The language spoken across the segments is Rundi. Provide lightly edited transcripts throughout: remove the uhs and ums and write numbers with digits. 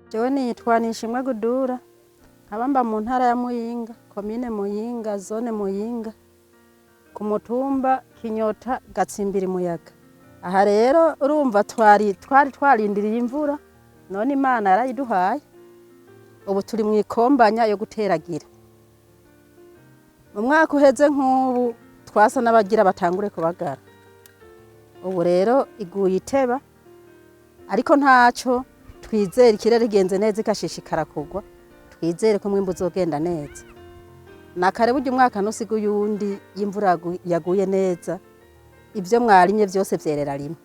Jewe nitwa Nishimwe Gudura, nkaba mu ntara ya Muyinga, komine Muyinga, zone Muyinga, ku mutumba Kinyota Gatsimbiri Muyaga. Aha rero urumva twarindiriye imvura, none Imana yarayiduhaye. Ubu turi mu ikombanya yo guteragira. Mu mwaka uheze nk'ubu twasa n'abagira batangure kubagara. Ubu rero iguye iteba, ariko ntaco twizere ikirere genze neza ikashishikara kugwa, twizere ko mwimbu uzogenda neza. Nakare burya umwaka nusiga uyundi y'imvura yaguye neza, ivyo mwarimye vyose vyerera rimwe.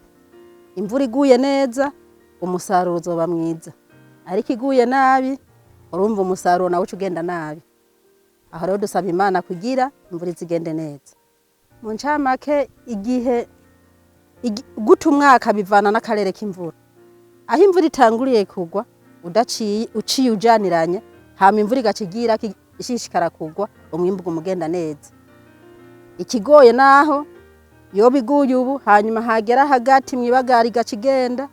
Imvura iguye neza, umusaruro uzoba mwiza. Ariko iguye nabi, urumva umusaruro nawo ugenda nabi. Aho rero dusaba Imana kugira imvura izigende neza. Mu ncamake igihe guta umwaka bivana n'akarere k'imvura. Aho imvura itanguriye kugwa uciye ujaniranye, hama imvura igacigira ishishikara kugwa, umwimbu umugenda neza. Ikigoye naho yoba iguye ubu hanyuma hagera hagati mwibagara igacigenda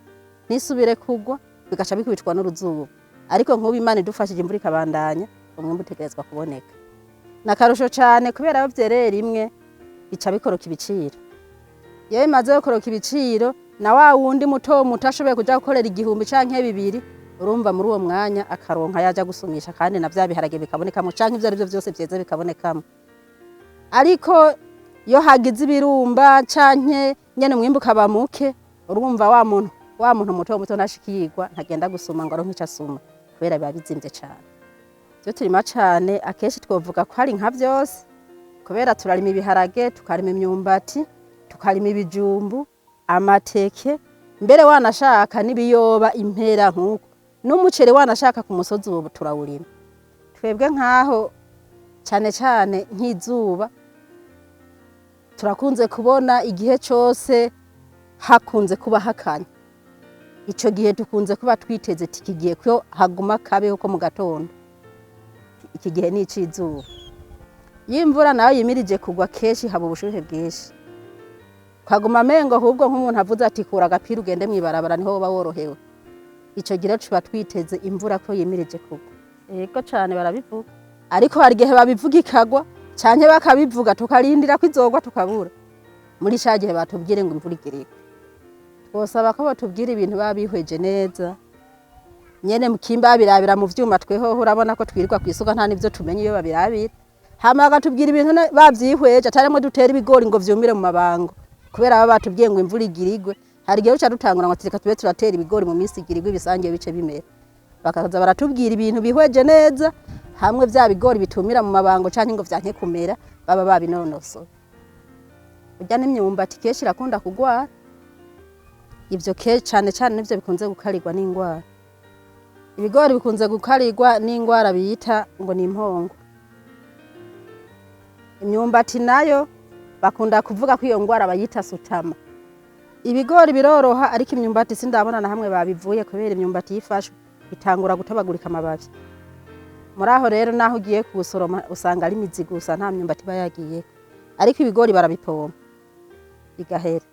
nisubire kugwa, bigaca bikubitwa n'uruzuba. Ariko nk'ubu Imana idufashije imvura ikabandanya, umwimbu utegerezwa kuboneka. Nakarusho cyane kubera abo vyerera rimwe bica bikoroka ibiciro. Iyo bimaze gukoroka ibiciro, na wa wundi muto ashoboye kuja gukorera igihumbi canke bibiri, urumva muri uwo mwanya akaronka yaja gusumisha kandi na vya biharage bikabonekamo canke ivyo arivyo vyose vyeze bikabonekamo. Ariko iyo hagize ibirumba canke nyene umwimbu ukaba muke, urumva wa muntu muto ntashikirwa ntagenda gusuma ngo aronke ico asuma kubera biba bizimvye cane. Vyo turima cane akenshi twovuga ko hari nka vyose, kubera turarima ibiharage, tukarima imyumbati, tukarima ibijumbu, amateke, mbere wanashaka nibiyoba, impera nkuko. N'umuceri wanashaka ku musozi ubu turawurima. Twebwe nkaho cane nk'izuba turakunze kubona igihe cyose hakunze kuba hakanya. Ico gihe tukunze kuba twiteze tikigiye ko haguma kabeho ko mu gatondo. Iki gihe ni icizuba. Y'imvura nayo yimirije kugwa keshi haba ubushuhe bwinshi. Kaguma mengo ahubwo nk'umuntu avuze ati kura agapira ugende mwibarabara niho woba worohewe. Ico gihe tuba twiteze imvura ko yimirije kugwa. Ego cane barabivuga. Ariko hari gihe babivuga ikagwa canke bakabivuga tukarindira ko izogwa tukabura. Muri cagihe batubwire ngo imvura igirika. Twosaba ko batubwira ibintu babihweje neza. Nyene mukimba birabira mu vyuma tweho urabona ko twirirwa kwisuka nta nivyo tumenye iyo babirabira. Hama bagatubwira ibintu bavyihweje ataremwe dutera ibigori ngo vyumire mu mabango. Kubera baba batubwiye ngo imvura igirigwe, hari gihe uca dutangura ngo tireka tube turatera ibigori mu minsi igirigwe bisangiye bice bimera. Bakaza baratubwira ibintu bihweje neza, hamwe vya bigori bitumira mu mabango canke ngo vyanke kumera, baba babinonoso. Urya n'imyumbati keshi irakunda kugwara. Ivyo cane nivyo bikunze gukarirwa n'ingwara. Ibigori bikunze gukarirwa n'ingwara biyita ngo ni impongo. Imyumbati nayo bakunda kuvuga ko iyo ngwara bayita sutama. Ibigori biroroha ariko imyumbati sindabona na hamwe babivuye kubera imyumbati yifashwe itangura gutabagurika amababi. Muri aho rero naho ugiye kusoroma usanga ari imizi gusa nta myumbati bayagiye. Ariko ibigori barabipoma bigahera.